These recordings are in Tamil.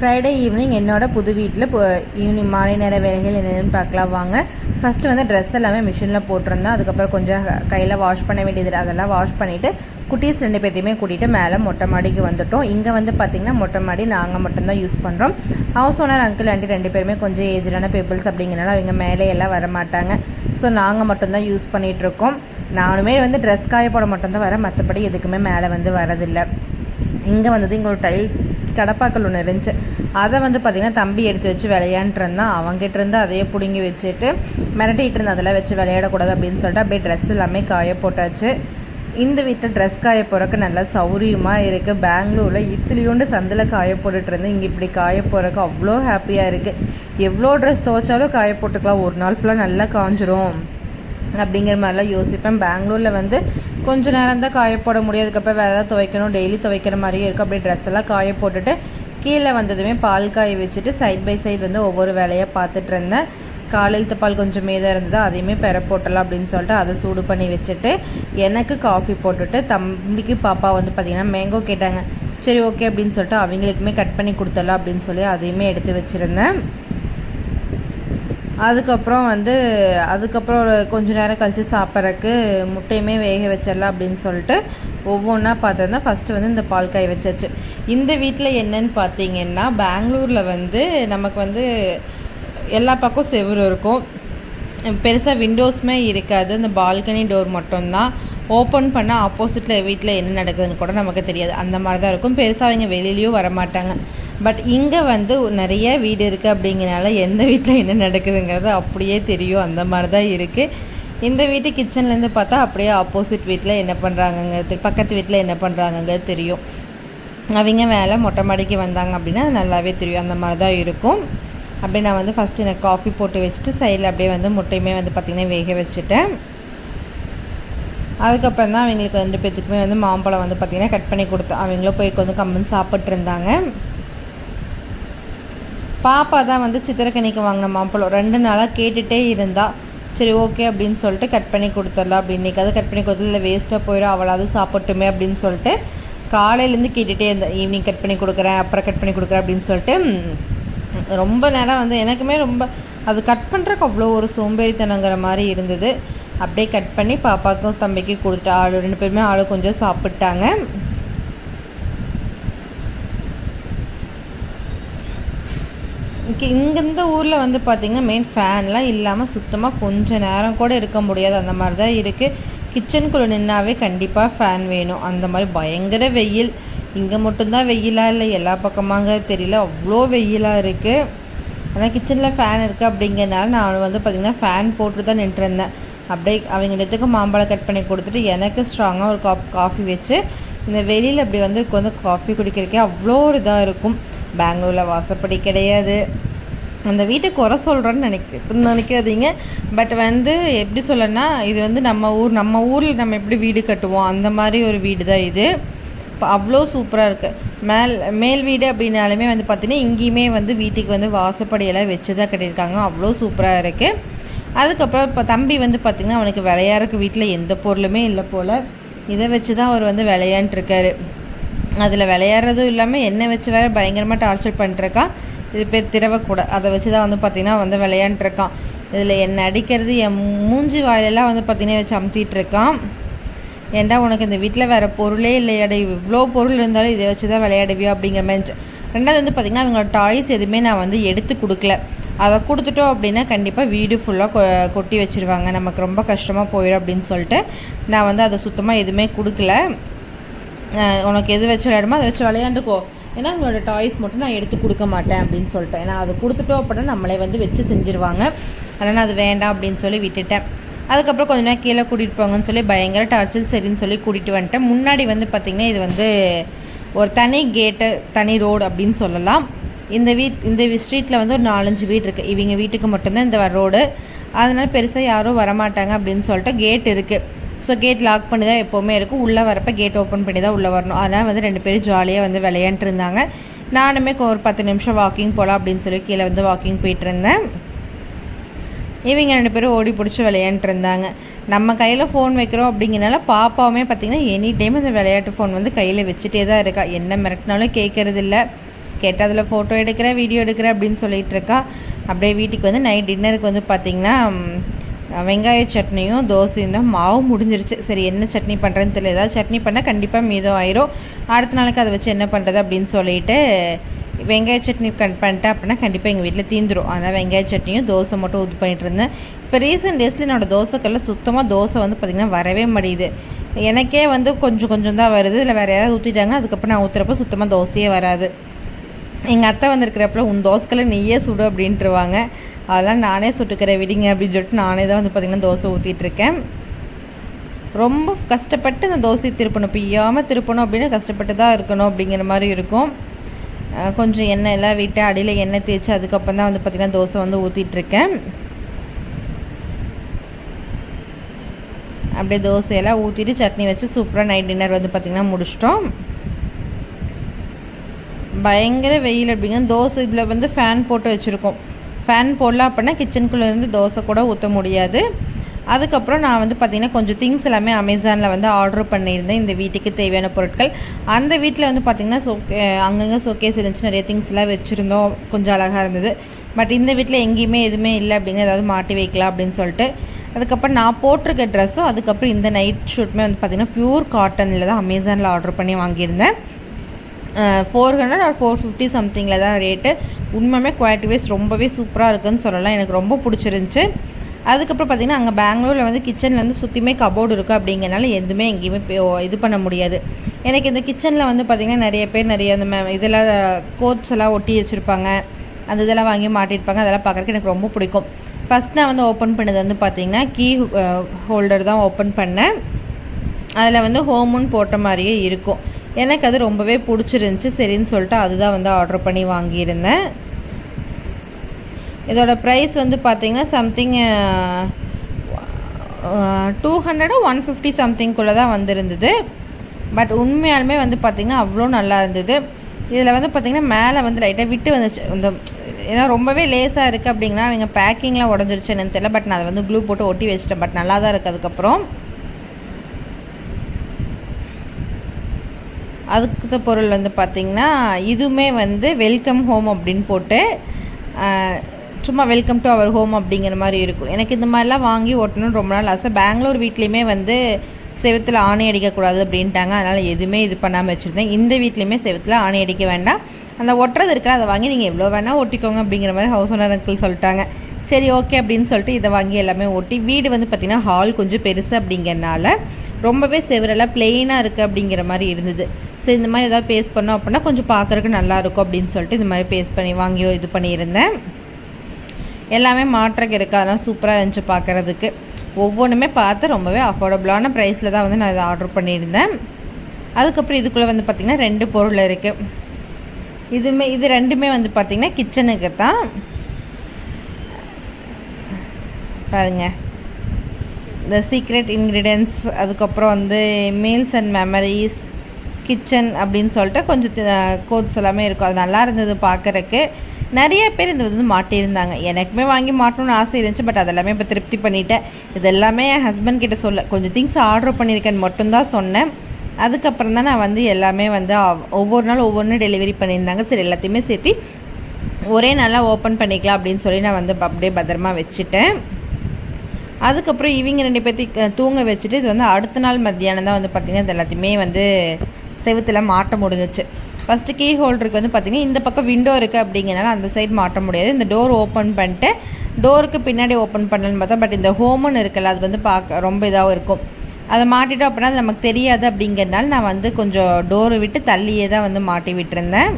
ஃப்ரைடே ஈவினிங் என்னோட புது வீட்டில் ஈவினிங் மாலை நேர வேலைகள் என்னென்னு பார்க்கலாம் வாங்க. ஃபஸ்ட்டு வந்து ட்ரெஸ் எல்லாமே மிஷினில் போட்டிருந்தேன். அதுக்கப்புறம் கொஞ்சம் கையில் வாஷ் பண்ண வேண்டியது அதெல்லாம் வாஷ் பண்ணிவிட்டு குட்டீஸ் 2 பேர்த்தையுமே கூட்டிகிட்டு மேலே மொட்டை மாடிக்கு வந்துவிட்டோம். இங்கே வந்து பார்த்திங்கன்னா மொட்டை மாடி நாங்கள் மட்டும்தான் யூஸ் பண்ணுறோம். ஹவுஸ் ஓனர் அங்கிள் ஆண்டி 2 பேருமே கொஞ்சம் ஏஜ்டான பீப்புள்ஸ் அப்படிங்கிறனால அவங்க மேலே எல்லாம் வர மாட்டாங்க. ஸோ நாங்கள் மட்டும்தான் யூஸ் பண்ணிகிட்ருக்கோம். நானுமே வந்து ட்ரெஸ் காய போட மட்டும்தான் வரேன், மற்றபடி எதுக்குமே மேலே வந்து வரதில்லை. இங்கே வந்தது இங்கே ஒரு டைல் கடப்பாக்கள் ஒன்று இருந்துச்சு. அதை வந்து பார்த்திங்கன்னா தம்பி எடுத்து வச்சு விளையாண்டுட்டு இருந்தான். அவங்ககிட்ட இருந்து அதையே பிடுங்கி வச்சுட்டு மிரட்டிகிட்டு இருந்தேன், அதெல்லாம் வச்சு விளையாடக்கூடாது அப்படின்னு சொல்லிட்டு அப்படியே ட்ரெஸ் எல்லாமே காய போட்டாச்சு. இந்த வீட்டில் ட்ரெஸ் காய போகிறக்கு நல்லா சௌரியமாக இருக்குது. பெங்களூரில் இத்திலியோண்டு சந்தில் காய போட்டுட்ருந்தேன், இங்கே இப்படி காய போகிறக்கு அவ்வளோ ஹாப்பியாக இருக்குது. எவ்வளோ ட்ரெஸ் துவைச்சாலும் காய போட்டுக்கலாம், ஒரு நாள் ஃபுல்லாக நல்லா காஞ்சிரும் அப்படிங்கிற மாதிரிலாம் யோசிப்பேன். பெங்களூரில் வந்து கொஞ்சம் நேரம் தான் காய போட முடியும், அதுக்கப்புறம் வேறு ஏதாவது துவைக்கணும், டெய்லி துவைக்கிற மாதிரியே இருக்கும். அப்படியே ட்ரெஸ் எல்லாம் காய போட்டுட்டு கீழே வந்ததுமே பால் காய வச்சுட்டு சைட் பை சைடு வந்து ஒவ்வொரு வேலையாக பார்த்துட்டு இருந்தேன். காலையில் பால் கொஞ்சம் மீதம் இருந்தது, அதையுமே பெற போட்டலாம் அப்படின்னு சொல்லிட்டு அதை சூடு பண்ணி வச்சுட்டு எனக்கு காஃபி போட்டுட்டு தம்பிக்கு பாப்பா வந்து பார்த்திங்கன்னா மேங்கோ கேட்டாங்க. சரி ஓகே அப்படின்னு சொல்லிட்டு அவங்களுக்குமே கட் பண்ணி கொடுத்துடலாம் அப்படின்னு சொல்லி அதையுமே எடுத்து வச்சுருந்தேன். அதுக்கப்புறம் ஒரு கொஞ்சம் நேரம் கழித்து சாப்பிட்றதுக்கு முட்டையுமே வேக வச்சிடலாம் அப்படின்னு சொல்லிட்டு ஒவ்வொன்றா பார்த்தோன்னா ஃபஸ்ட்டு வந்து இந்த பால் காய வச்சாச்சு. இந்த வீட்டில் என்னன்னு பார்த்தீங்கன்னா, பெங்களூரில் வந்து நமக்கு வந்து எல்லா பக்கம் செவுரு இருக்கும், பெருசாக விண்டோஸுமே இருக்காது. இந்த பால்கனி டோர் மட்டும்தான் ஓப்பன் பண்ணால் ஆப்போசிட்டில் வீட்டில் என்ன நடக்குதுன்னு கூட நமக்கு தெரியாது, அந்த மாதிரி தான் இருக்கும். பெருசாக அவங்க வெளியிலையும் வரமாட்டாங்க. பட் இங்கே வந்து நிறைய வீடு இருக்குது அப்படிங்கிறனால எந்த வீட்டில் என்ன நடக்குதுங்கிறது அப்படியே தெரியும், அந்த மாதிரி தான் இருக்குது. இந்த வீட்டு கிச்சன்லேருந்து பார்த்தா அப்படியே ஆப்போசிட் வீட்டில் என்ன பண்ணுறாங்கங்கிறது, பக்கத்து வீட்டில் என்ன பண்ணுறாங்கங்கிறது தெரியும். அவங்க மேலே மொட்டை மாடிக்கு வந்தாங்க அப்படின்னா அது நல்லாவே தெரியும், அந்த மாதிரி தான் இருக்கும். அப்படியே நான் வந்து ஃபஸ்ட்டு எனக்கு காஃபி போட்டு வச்சுட்டு சைடில் அப்படியே வந்து முட்டையுமே வந்து பார்த்திங்கன்னா வேக வச்சுட்டேன். அதுக்கப்புறம் தான் அவங்களுக்கு 2 பேர்த்துக்குமே வந்து மாம்பழம் வந்து பார்த்திங்கன்னா கட் பண்ணி கொடுத்தோம். அவங்களும் போய் கொஞ்சம் கம்மன் சாப்பிட்டு இருந்தாங்க. பாப்பா தான் வந்து சித்திரக்கனிக்கு வாங்கின மாம்பழம் 2 நாளாக கேட்டுகிட்டே இருந்தா. சரி ஓகே அப்படின்னு சொல்லிட்டு கட் பண்ணி கொடுத்துடலாம் அப்படின்னு. இன்றைக்கி அது கட் பண்ணி கொடுத்தது இல்லை, வேஸ்ட்டாக போயிடும், அவளாவது சாப்பிட்டுமே அப்படின்னு சொல்லிட்டு காலையிலேருந்து கேட்டுகிட்டே இருந்தேன். ஈவினிங் கட் பண்ணி கொடுக்குறேன், அப்புறம் கட் பண்ணி கொடுக்குறேன் அப்படின்னு சொல்லிட்டு ரொம்ப நேரம் வந்து எனக்குமே ரொம்ப அது கட் பண்ணுறக்கு அவ்வளோ ஒரு சோம்பேறித்தனங்கிற மாதிரி இருந்தது. அப்படியே கட் பண்ணி பாப்பாவுக்கும் தம்பிக்கு கொடுத்துட்டு 2 பேருமே கொஞ்சம் சாப்பிட்டாங்க. இந்த ஊரில் வந்து பார்த்திங்கன்னா மெயின் ஃபேன்லாம் இல்லாமல் சுத்தமாக கொஞ்சம் நேரம் கூட இருக்க முடியாது, அந்த மாதிரி தான் இருக்குது. கிச்சனுக்குள்ளே நின்னாவே கண்டிப்பாக ஃபேன் வேணும், அந்த மாதிரி பயங்கர வெயில். இங்கே மட்டும்தான் வெயிலாக இல்லை எல்லா பக்கமாங்க தெரியல, அவ்வளோ வெயிலாக இருக்குது. ஆனால் கிச்சனில் ஃபேன் இருக்குது அப்படிங்கிறனால நான் வந்து பார்த்திங்கன்னா ஃபேன் போட்டு தான் நின்றுருந்தேன். அப்படியே அவங்களுக்கு மாம்பழம் கட் பண்ணி கொடுத்துட்டு எனக்கு ஸ்ட்ராங்காக ஒரு காஃபி வச்சு இந்த வெளியில் அப்படி வந்து காஃபி குடிக்கிறதுக்கே அவ்வளோ ஒரு இதாக இருக்கும். பெங்களூரில் வாசப்படி கிடையாது. அந்த வீட்டை குறை சொல்கிறேன்னு நினைக்காதீங்க. பட் வந்து எப்படி சொல்லனா, இது வந்து நம்ம ஊரில் நம்ம எப்படி வீடு கட்டுவோம் அந்த மாதிரி ஒரு வீடு தான் இது. அவ்வளோ சூப்பராக இருக்குது. மேல் வீடு அப்படின்னாலுமே வந்து பார்த்திங்கன்னா இங்கேயுமே வந்து வீட்டுக்கு வந்து வாசப்படியெல்லாம் வச்சு தான் கட்டியிருக்காங்க, அவ்வளோ சூப்பராக இருக்குது. அதுக்கப்புறம் இப்போ தம்பி வந்து பார்த்திங்கன்னா அவனுக்கு விளையாடுறக்கு வீட்டில் எந்த பொருளுமே இல்லை போல், இதை வச்சு தான் அவர் வந்து விளையாண்டுருக்காரு. அதில் விளையாடுறதும் இல்லாமல் எண்ணெய் வச்சு வேறு பயங்கரமாக டார்ச்சர் பண்ணிட்டுருக்கான். இது பேர் திரவக்கூட, அதை வச்சு தான் வந்து பார்த்திங்கன்னா வந்து விளையாண்டுருக்கான். இதில் எண்ணெய் அடிக்கிறது என் மூஞ்சி வாயிலெல்லாம் வந்து பார்த்திங்கன்னா வச்சு அமுத்திட்டுருக்கான். ஏன்டா உனக்கு இந்த வீட்டில் வேறு பொருளே இல்லையாடா, இவ்வளோ பொருள் இருந்தாலும் இதை வச்சு தான் விளையாடுவியோ அப்படிங்கிற மாதிரி. 2வது வந்து பார்த்திங்கன்னா அவங்களோட டாய்ஸ் எதுவுமே நான் வந்து எடுத்து கொடுக்கல. அதை கொடுத்துட்டோம் அப்படின்னா கண்டிப்பாக வீடு ஃபுல்லாக கொட்டி வச்சுருவாங்க, நமக்கு ரொம்ப கஷ்டமாக போயிடும் அப்படின்னு சொல்லிட்டு நான் வந்து அதை சுத்தமாக எதுவுமே கொடுக்கல. உனக்கு எது வச்சு விளையாடுமோ அதை வச்சு விளையாண்டுக்கோ, ஏன்னா அவங்களோட டாய்ஸ் மட்டும் நான் எடுத்து கொடுக்க மாட்டேன் அப்படின்னு சொல்லிட்டேன். ஏன்னா அதை கொடுத்துட்டோம் அப்படின்னா நம்மளே வந்து வச்சு செஞ்சுருவாங்க, அதனால் அது வேண்டாம் அப்படின்னு சொல்லி விட்டுட்டேன். அதுக்கப்புறம் கொஞ்சம் நேரம் கீழே கூட்டிகிட்டு போங்கன்னு சொல்லி பயங்கர டார்ச்சர் சரின்னு சொல்லி கூட்டிகிட்டு வந்துட்டேன். முன்னாடி வந்து பார்த்திங்கன்னா இது வந்து ஒரு தனி கேட்டு, தனி ரோடு அப்படின்னு சொல்லலாம். இந்த ஸ்ட்ரீட்டில் வந்து ஒரு 4-5 வீடு இருக்குது. இவங்க வீட்டுக்கு மட்டும்தான் இந்த ரோடு, அதனால் பெருசாக யாரும் வரமாட்டாங்க அப்படின்னு சொல்லிட்டு கேட் இருக்குது. ஸோ கேட் லாக் பண்ணி தான் எப்போவுமே இருக்கும், உள்ளே வரப்போ கேட் ஓப்பன் பண்ணி தான் உள்ளே வரணும். அதனால் வந்து 2 பேரும் ஜாலியாக வந்து விளையாண்டுட்டு இருந்தாங்க. நானுமே ஒரு 10 நிமிஷம் வாக்கிங் போகலாம் அப்படின்னு சொல்லி கீழே வந்து வாக்கிங் போயிட்டு இருந்தேன். இவங்க 2 பேரும் ஓடி பிடிச்சி விளையாண்டுட்டு இருந்தாங்க. நம்ம கையில் ஃபோன் வைக்கிறோம் அப்படிங்கிறனால பாப்பாவுமே பார்த்திங்கன்னா எனி டைம் அந்த விளையாட்டு ஃபோன் வந்து கையில் வச்சுட்டே தான் இருக்கா. என்ன மிரட்டினாலும் கேட்குறதில்ல. கேட்டால் அதில் ஃபோட்டோ எடுக்கிறேன், வீடியோ எடுக்கிறேன் அப்படின்னு சொல்லிகிட்டு இருக்கா. அப்படியே வீட்டுக்கு வந்து நைட் டின்னருக்கு வந்து பார்த்திங்கன்னா வெங்காய சட்னியும் தோசையும் தான். மாவு முடிஞ்சிருச்சு. சரி என்ன சட்னி பண்ணுறேன்னு தெரியல. ஏதாவது சட்னி பண்ணால் கண்டிப்பாக மீதம் ஆயிரும். அடுத்த நாளைக்கு அதை வச்சு என்ன பண்ணுறது அப்படின்னு சொல்லிட்டு வெங்காய சட்னி பண்ணிட்டேன் அப்படின்னா கண்டிப்பாக எங்கள் வீட்டில் தீந்துடும். அதனால் வெங்காய சட்னியும் தோசை மட்டும் ஊற்றி பண்ணிகிட்டு இருந்தேன். இப்போ ரீசெண்ட் டேஸில் என்னோடய தோசைக்கெல்லாம் சுத்தமாக தோசை வந்து பார்த்திங்கன்னா வரவே முடியுது. எனக்கே வந்து கொஞ்சம் கொஞ்சம் தான் வருது. இல்லை வேறு யாராவது ஊற்றிட்டாங்கன்னா அதுக்கப்புறம் நான் ஊற்றுறப்ப சுத்தமாக தோசையே வராது. எங்கள் அத்தை வந்திருக்கிறப்பல உன் தோசைக்கெல்லாம் நெய்யே சுடு அப்படின்ட்டுருவாங்க. அதெல்லாம் நானே சுட்டுக்கிறேன் விடிங்க அப்படின்னு சொல்லிட்டு நானே தான் வந்து பார்த்திங்கன்னா தோசை ஊற்றிட்டுருக்கேன். ரொம்ப கஷ்டப்பட்டு அந்த தோசையை திருப்பணும், பிய்யாமல் திருப்பணும் அப்படின்னு கஷ்டப்பட்டு தான் இருக்கணும் அப்படிங்கிற மாதிரி இருக்கும். கொஞ்சம் எண்ணெய் எல்லாம் விட்டு அடியில் எண்ணெய் தேய்ச்சி அதுக்கப்புறம் தான் வந்து பார்த்திங்கன்னா தோசை வந்து ஊற்றிட்டுருக்கேன். அப்படியே தோசையெல்லாம் ஊற்றிட்டு சட்னி வச்சு சூப்பராக நைட் டின்னர் வந்து பார்த்திங்கன்னா முடிச்சிட்டோம். பயங்கர வெயில் அப்படிங்க. தோசை இதில் வந்து ஃபேன் போட்டு வச்சுருக்கோம். ஃபேன் போடலாம் அப்படின்னா கிச்சனுக்குள்ளேருந்து தோசை கூட ஊற்ற முடியாது. அதுக்கப்புறம் நான் வந்து பார்த்திங்கன்னா கொஞ்சம் திங்ஸ் எல்லாமே அமேசானில் வந்து ஆர்டர் பண்ணியிருந்தேன், இந்த வீட்டுக்கு தேவையான பொருட்கள். அந்த வீட்டில் வந்து பார்த்திங்கன்னா அங்கங்கே ஷோகேஸ் இருந்துச்சு, நிறைய திங்ஸ் எல்லாம் வச்சுருந்தோம், கொஞ்சம் அழகாக இருந்தது. பட் இந்த வீட்டில் எங்கேயுமே எதுவுமே இல்லை அப்படிங்க, ஏதாவது மாட்டி வைக்கலாம் அப்படின்னு சொல்லிட்டு. அதுக்கப்புறம் நான் போட்டிருக்க ட்ரெஸ்ஸும் அதுக்கப்புறம் இந்த நைட் ஷூட்டுமே வந்து பார்த்திங்கன்னா ப்யூர் காட்டனில் தான் அமேசானில் ஆர்டர் பண்ணி வாங்கியிருந்தேன். 400 or 450 சம்திங்கில் தான் ரேட்டு. உண்மையுமே குவாலிட்டி வைஸ் ரொம்பவே சூப்பராக இருக்குதுன்னு சொல்லலாம். எனக்கு ரொம்ப பிடிச்சிருந்துச்சி. அதுக்கப்புறம் பார்த்திங்கன்னா அங்கே பெங்களூரில் வந்து கிச்சனில் வந்து சுற்றியுமே கபோர்டு இருக்குது அப்படிங்கிறனால எதுவுமே எங்கேயுமே இது பண்ண முடியாது. எனக்கு இந்த கிச்சனில் வந்து பார்த்திங்கன்னா நிறைய பேர் நிறைய அந்த இதெல்லாம் கோட்ஸ் எல்லாம் ஒட்டி வச்சுருப்பாங்க, அந்த இதெல்லாம் வாங்கி மாட்டியிருப்பாங்க. அதெல்லாம் பார்க்குறக்கு எனக்கு ரொம்ப பிடிக்கும். ஃபஸ்ட் நான் வந்து ஓப்பன் பண்ணது வந்து பார்த்திங்கன்னா கீ ஹோல்டர் தான் ஓப்பன் பண்ணேன். அதில் வந்து ஹோமுன்னு போட்ட மாதிரியே இருக்கும். எனக்கு அது ரொம்பவே பிடிச்சிருந்துச்சி. சரின்னு சொல்லிட்டு அதுதான் வந்து ஆர்டர் பண்ணி வாங்கியிருந்தேன். இதோட ப்ரைஸ் வந்து பார்த்திங்கன்னா சம்திங் 200 150 சம்திங்குள்ளே தான் வந்திருந்தது. பட் உண்மையாலுமே வந்து பார்த்திங்கன்னா அவ்வளோ நல்லா இருந்தது. இதில் வந்து பார்த்திங்கன்னா மேலே வந்து லைட்டாக விட்டு வந்துச்சு. இந்த ஏன்னா ரொம்பவே லேஸாக இருக்குது அப்படிங்கன்னா அவங்க பேக்கிங்லாம் உடஞ்சிருச்சு என்னன்னு தெரியல. பட் நான் அதை வந்து க்ளூ போட்டு ஒட்டி வச்சிட்டேன். பட் நல்லா தான் இருக்குது. அதுக்கப்புறம் அதுக்கு பொருள் வந்து பார்த்திங்கன்னா இதுவுமே வந்து வெல்கம் ஹோம் அப்படின்னு போட்டு சும்மா வெல்கம் டு அவர் ஹோம் அப்படிங்கிற மாதிரி இருக்கும். எனக்கு இந்த மாதிரிலாம் வாங்கி ஓட்டணும்னு ரொம்ப நாள் ஆசை. பெங்களூர் வீட்லேயுமே வந்து செவத்தில் ஆணி அடிக்கக்கூடாது அப்படின்ட்டாங்க. அதனால் எதுவுமே இது பண்ணாமல் வச்சுருந்தேன். இந்த வீட்லேயுமே செவத்தில் ஆணி அடிக்க வேண்டாம், அந்த ஒட்டுறது இருக்கா அதை வாங்கி நீங்கள் எவ்வளோ வேணால் ஒட்டிக்கோங்க அப்படிங்கிற மாதிரி ஹவுஸ் ஓனர் அங்கிள் சொல்லிட்டாங்க. சரி ஓகே அப்படின்னு சொல்லிட்டு இதை வாங்கி எல்லாமே ஒட்டி. வீடு வந்து பார்த்திங்கன்னா ஹால் கொஞ்சம் பெருசு அப்படிங்கிறனால ரொம்பவே செவரெல்லாம் பிளெயினாக இருக்குது அப்படிங்கிற மாதிரி இருந்தது. சரி இந்த மாதிரி ஏதாவது பேஸ்ட் பண்ணோம் அப்படின்னா கொஞ்சம் பார்க்குறதுக்கு நல்லாயிருக்கும் அப்படின்னு சொல்லிட்டு இந்த மாதிரி பேஸ்ட் பண்ணி வாங்கி இது பண்ணியிருந்தேன். எல்லாமே மாற்றக்கு இருக்குது. அதெல்லாம் சூப்பராக இருந்துச்சு பார்க்குறதுக்கு. ஒவ்வொன்றுமே பார்த்து ரொம்பவே அஃபோர்டபுளான ப்ரைஸில் தான் வந்து நான் இதை ஆர்டர் பண்ணியிருந்தேன். அதுக்கப்புறம் இதுக்குள்ளே வந்து பார்த்திங்கன்னா 2 பொருள் இருக்குது. இது ரெண்டுமே வந்து பார்த்திங்கன்னா கிச்சனுக்கு தான். பாருங்கள், இந்த சீக்ரெட் இன்க்ரீடியன்ட்ஸ், அதுக்கப்புறம் வந்து மீல்ஸ் அண்ட் மெமரிஸ் கிச்சன் அப்படின்னு சொல்லிட்டு கொஞ்சம் கோட்ஸ் எல்லாமே இருக்கும். அது நல்லா இருந்தது பார்க்குறக்கு. நிறைய பேர் இது வந்து மாட்டியிருந்தாங்க. எனக்குமே வாங்கி மாட்டணும்னு ஆசை இருந்துச்சு. பட் அதெல்லாமே இப்போ திருப்தி பண்ணிவிட்டேன். இதெல்லாமே என் ஹஸ்பண்ட் கிட்ட சொல்ல கொஞ்சம் திங்ஸ் ஆர்டர் பண்ணியிருக்கேன்னு மட்டும்தான் சொன்னேன். அதுக்கப்புறம் தான் நான் வந்து எல்லாமே வந்து ஒவ்வொரு நாள் ஒவ்வொன்று டெலிவரி பண்ணியிருந்தாங்க. சரி எல்லாத்தையுமே சேர்த்து ஒரே நாளாக ஓப்பன் பண்ணிக்கலாம் அப்படின்னு சொல்லி நான் வந்து அப்படியே பத்திரமா வச்சுட்டேன். அதுக்கப்புறம் இவங்க 2 பேர்த்தையும் தூங்க வச்சுட்டு இது வந்து அடுத்த நாள் மத்தியானம் தான் வந்து பார்த்திங்கன்னா இது எல்லாத்தையுமே வந்து செவுத்தில் மாட்ட முடிஞ்சிச்சு. ஃபஸ்ட்டு கீ ஹோல்டருக்கு வந்து பார்த்திங்கன்னா இந்த பக்கம் விண்டோ இருக்குது அப்படிங்கிறனால அந்த சைடு மாட்ட முடியாது. இந்த டோர் ஓப்பன் பண்ணிட்டு டோருக்கு பின்னாடி ஓப்பன் பண்ணலன்னு பார்த்தா பட் இந்த ஹோம்னு இருக்குல்ல அது வந்து பார்க்க ரொம்ப இதாகவும் இருக்கும். அதை மாட்டிட்டோம் அப்படின்னா அது நமக்கு தெரியாது அப்படிங்கிறதுனால நான் வந்து கொஞ்சம் டோரை விட்டு தள்ளியே தான் வந்து மாட்டி விட்டுருந்தேன்.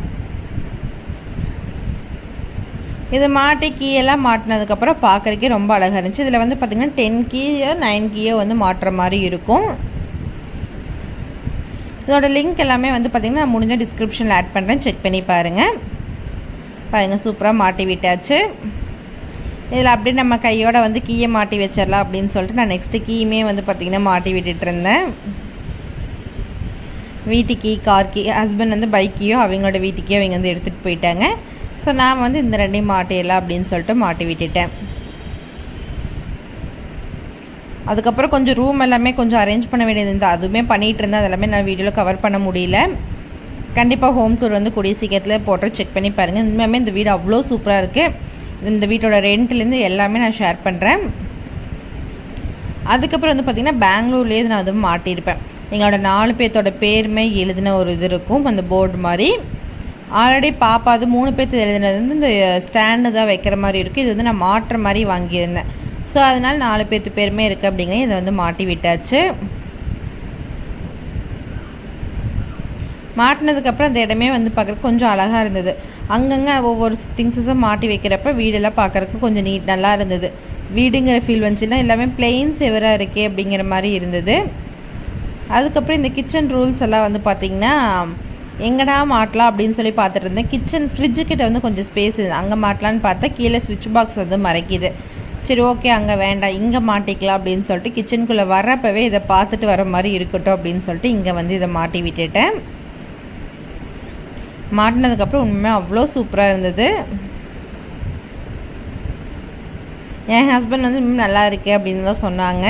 இது மாட்டி கீயெல்லாம் மாட்டினதுக்கப்புறம் பார்க்குறக்கே ரொம்ப அழகாக இருந்துச்சு. இதில் வந்து பார்த்திங்கன்னா 10 கீயோ 9 கீயோ வந்து மாட்டுற மாதிரி இருக்கும். இதோட லிங்க் எல்லாமே வந்து பார்த்திங்கன்னா நான் முடிஞ்ச டிஸ்கிரிப்ஷனில் ஆட் பண்ணுறேன், செக் பண்ணி பாருங்கள். சூப்பராக மாட்டி விட்டாச்சு. இதில் அப்படியே நம்ம கையோட வந்து கீயை மாட்டி வச்சிடலாம் அப்படின்னு சொல்லிட்டு நான் நெக்ஸ்ட்டு கீயுமே வந்து பார்த்திங்கன்னா மாட்டி விட்டுட்டு இருந்தேன். வீட்டு கீ, கார் கீ, ஹஸ்பண்ட் வந்து பைக் கீயோ அவங்களோட வீட்டுக்கே அவங்க வந்து எடுத்துகிட்டு போயிட்டாங்க. ஸோ நான் வந்து இந்த 2ஐயும் மாட்டிடலாம் அப்படின்னு சொல்லிட்டு மாட்டி விட்டுட்டேன். அதுக்கப்புறம் கொஞ்சம் ரூம் எல்லாமே கொஞ்சம் அரேஞ்ச் பண்ண வேண்டியது இருந்தது. அதுவுமே பண்ணிகிட்டு இருந்தேன். அதெல்லாமே நான் வீடியோவில் கவர் பண்ண முடியல. கண்டிப்பாக ஹோம் டூர் வந்து கூடிய சீக்கிரத்தில் போட்டு செக் பண்ணி பாருங்கள். உண்மையுமே இந்த வீடு அவ்வளோ சூப்பராக இருக்குது. இந்த வீட்டோட ரெண்ட்லேருந்து எல்லாமே நான் ஷேர் பண்ணுறேன். அதுக்கப்புறம் வந்து பார்த்திங்கன்னா பெங்களூர்லேயே நான் வந்து மாட்டியிருப்பேன். எங்களோட 4 பேர்த்தோட பேருமே எழுதின ஒரு இது இருக்கும், அந்த போர்டு மாதிரி. ஆல்ரெடி பாப்பா அது 3 பேர்த்து எழுதினது வந்து இந்த ஸ்டாண்டு தான் வைக்கிற மாதிரி இருக்குது. இது வந்து நான் மாட்டுற மாதிரி வாங்கியிருந்தேன். ஸோ அதனால் 4 பேர்த்து பேருமே இருக்குது அப்படிங்கிற இதை வந்து மாட்டி விட்டாச்சு. மாட்டினதுக்கப்புறம் அந்த இடமே வந்து பார்க்குறக்கு கொஞ்சம் அழகாக இருந்தது. அங்கங்கே ஒவ்வொரு திங்ஸஸும் மாட்டி வைக்கிறப்ப வீடெல்லாம் பார்க்குறக்கு கொஞ்சம் நல்லா இருந்தது. வீடுங்கிற ஃபீல் வந்துச்சுன்னா எல்லாமே பிளெயின் செவராக இருக்கே அப்படிங்கிற மாதிரி இருந்தது. அதுக்கப்புறம் இந்த கிச்சன் ரூல்ஸ் எல்லாம் வந்து பார்த்திங்கன்னா எங்கடா மாட்டலாம் அப்படின்னு சொல்லி பார்த்துட்டு இருந்தேன். கிச்சன் ஃப்ரிட்ஜுக்கிட்ட வந்து கொஞ்சம் ஸ்பேஸ் இருக்குது, அங்கே மாட்டலான்னு பார்த்தா கீழே ஸ்விட்ச் பாக்ஸ் வந்து மறைக்கிது. சரி ஓகே அங்கே வேண்டாம், இங்கே மாட்டிக்கலாம் அப்படின்னு சொல்லிட்டு கிச்சனுக்குள்ளே வரப்பவே இதை பார்த்துட்டு வர மாதிரி இருக்கட்டும் அப்படின்னு சொல்லிட்டு இங்கே வந்து இதை மாட்டி விட்டுட்டேன். மாட்டினதுக்கப்புறம் உண்மையாக அவ்வளோ சூப்பராக இருந்தது. என் ஹஸ்பண்ட் வந்து நல்லா இருக்கு அப்படின்னு தான் சொன்னாங்க.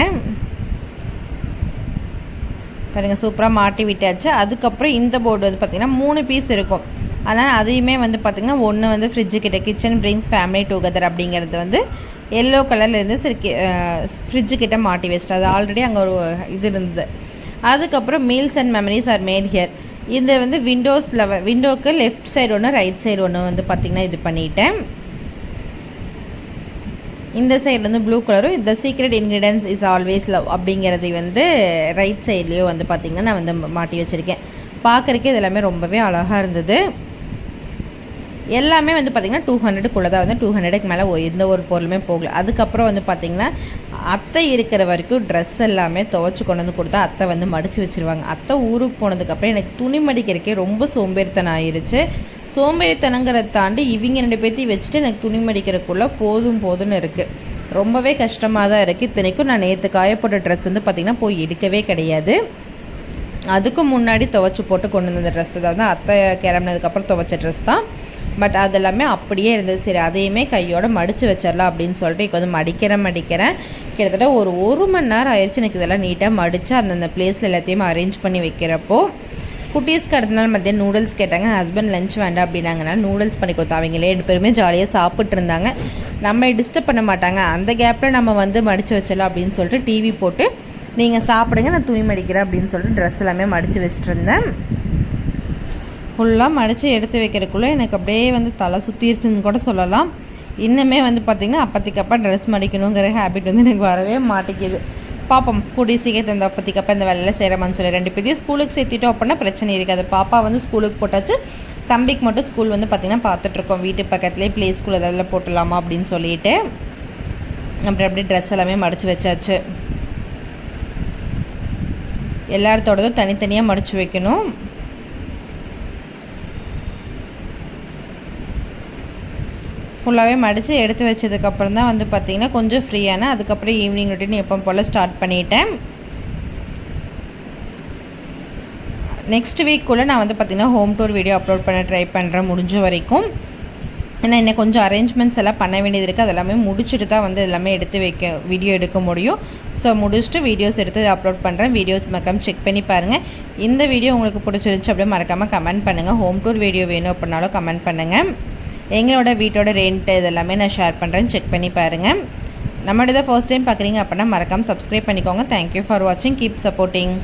பாருங்கள் சூப்பராக மாட்டி விட்டாச்சு. அதுக்கப்புறம் இந்த போர்டு வந்து பார்த்திங்கன்னா 3 பீஸ் இருக்கும். அதனால் அதையுமே வந்து பார்த்திங்கன்னா ஒன்று வந்து ஃப்ரிட்ஜு கிட்ட கிச்சன் பிரிங்ஸ் ஃபேமிலி டுகெதர் அப்படிங்கிறது வந்து எல்லோ கலரில் இருந்து சரி ஃப்ரிட்ஜு கிட்ட மாட்டி வச்சிட்டு அது ஆல்ரெடி அங்கே ஒரு இது இருந்தது. அதுக்கப்புறம் meals and memories are mat here. இது வந்து விண்டோக்கு லெஃப்ட் சைடு ஒன்று ரைட் சைடு ஒன்று வந்து பார்த்திங்கன்னா இது பண்ணிட்டேன். இந்த சைடு வந்து ப்ளூ கலரும் இந்த secret ingredients is always love அப்படிங்கிறது வந்து ரைட் சைட்லேயும் வந்து பார்த்திங்கன்னா நான் வந்து மாட்டி வச்சுருக்கேன். பார்க்குறக்கே இது எல்லாமே ரொம்பவே அழகாக இருந்தது. எல்லாமே வந்து பார்த்திங்கன்னா 200க்குள்ளே தான் வந்து 200க்கு மேலே எந்த ஒரு பொருளுமே போகல. அதுக்கப்புறம் வந்து பார்த்திங்கன்னா அத்தை இருக்கிற வரைக்கும் ட்ரெஸ் எல்லாமே துவைச்சி கொண்டு வந்து கொடுத்தா அத்தை வந்து மடித்து வச்சுருவாங்க. அத்தை ஊருக்கு போனதுக்கப்புறம் எனக்கு துணி மடிக்கிறக்கே ரொம்ப சோம்பேறித்தனம் ஆயிடுச்சு. சோம்பேறித்தனங்கிறத தாண்டி இவங்க 2 பேர்த்தையும் வச்சுட்டு எனக்கு துணி மடிக்கிறதுக்குள்ளே போதும்னு இருக்குது. ரொம்பவே கஷ்டமாக தான் இருக்குது. இத்தனைக்கும் நான் நேற்று காயப்போட்ட ட்ரெஸ் வந்து பார்த்திங்கன்னா போய் எடுக்கவே கிடையாது. அதுக்கு முன்னாடி துவைச்சி போட்டு கொண்டு வந்த ட்ரெஸ் தான் அத்தை கிளம்புனதுக்கப்புறம் துவைச்ச ட்ரெஸ் தான். பட் அதெல்லாமே அப்படியே இருந்தது. சரி அதையுமே கையோடு மடித்து வச்சிடலாம் அப்படின்னு சொல்லிட்டு இப்போ வந்து மடிக்கிறேன். கிட்டத்தட்ட ஒரு மணி நேரம் ஆயிடுச்சு எனக்கு இதெல்லாம் நீட்டாக மடித்து அந்தந்த பிளேஸில் எல்லாத்தையுமே அரேஞ்ச் பண்ணி வைக்கிறப்போ. குட்டீஸ்க்கு அடுத்த நாள் மத்தியம் நூடுல்ஸ் கேட்டாங்க. ஹஸ்பண்ட் லஞ்ச் வேண்டாம் அப்படின்னாங்கனால நூடுல்ஸ் பண்ணி கொடுத்தா. அவங்களே 2 பேருமே ஜாலியாக சாப்பிட்டு இருந்தாங்க. நம்ம டிஸ்டர்ப் பண்ண மாட்டாங்க. அந்த கேப்பில் நம்ம வந்து மடித்து வச்சிடலாம் அப்படின்னு சொல்லிட்டு டிவி போட்டு நீங்கள் சாப்பிடுங்க நான் துணி மடிக்கிறேன் அப்படின்னு சொல்லிட்டு ட்ரெஸ் எல்லாமே மடித்து வச்சுட்டு இருந்தேன். ஃபுல்லாக மடித்து எடுத்து வைக்கிறதுக்குள்ளே எனக்கு அப்படியே வந்து தலை சுற்றிருச்சுன்னு கூட சொல்லலாம். இன்னுமே வந்து பார்த்திங்கன்னா அப்பத்திக்கப்பா ட்ரெஸ் மடிக்கணுங்கிற ஹேபிட் வந்து எனக்கு வரவே மாட்டேங்குது. பாப்போம் கூடிய சீக்கிரத்தை இந்த அப்பத்திக்கப்பா இந்த வேலையில் சேரமான்னு சொல்லி 2 பேரையும் ஸ்கூலுக்கு சேர்த்திட்டோம் அப்படின்னா பிரச்சனை இருக்காது. பாப்பா வந்து ஸ்கூலுக்கு போட்டாச்சு. தம்பிக்கு மட்டும் ஸ்கூல் வந்து பார்த்திங்கன்னா பார்த்துட்ருக்கோம். வீட்டு பக்கத்துலேயே ப்ளே ஸ்கூல் அதெல்லாம் போட்டுடலாமா அப்படின்னு சொல்லிட்டு அப்படியே ட்ரெஸ் எல்லாமே மடித்து வச்சாச்சு. எல்லாத்தோடதும் தனித்தனியாக மடித்து வைக்கணும். ஃபுல்லாகவே மடித்து எடுத்து வச்சதுக்கப்புறம் தான் வந்து பார்த்திங்கன்னா கொஞ்சம் ஃப்ரீயான. அதுக்கப்புறம் ஈவினிங் ரொட்டீன் எப்போ போல் ஸ்டார்ட் பண்ணிட்டேன். நெக்ஸ்ட் வீக்குள்ளே நான் வந்து பார்த்திங்கன்னா ஹோம் டூர் வீடியோ அப்லோட் பண்ண ட்ரை பண்ணுறேன் முடிஞ்ச வரைக்கும். ஏன்னா இன்னும் கொஞ்சம் அரேஞ்ச்மெண்ட்ஸ் எல்லாம் பண்ண வேண்டியது இருக்குது. அதெல்லாமே முடிச்சுட்டு தான் வந்து எல்லாமே வீடியோ எடுக்க முடியும். ஸோ முடிச்சுட்டு வீடியோஸ் எடுத்து அப்லோட் பண்ணுறேன். வீடியோஸ் மறக்காம செக் பண்ணி பாருங்கள். இந்த வீடியோ உங்களுக்கு பிடிச்சிருந்துச்சு அப்படியே மறக்காமல் கமெண்ட் பண்ணுங்கள். ஹோம் டூர் வீடியோ வேணும் அப்படின்னாலும் கமெண்ட் பண்ணுங்கள். எங்களோட வீட்டோட ரெண்ட்டு இதெல்லாமே நான் ஷேர் பண்ணுறேன், செக் பண்ணி பாருங்கள். நம்மளோட ஃபர்ஸ்ட் டைம் பார்க்குறீங்க அப்படின்னா மறக்காமல் சப்ஸ்கிரைப் பண்ணிக்கோங்க. தேங்க்யூ ஃபார் வாட்சிங். Keep supporting.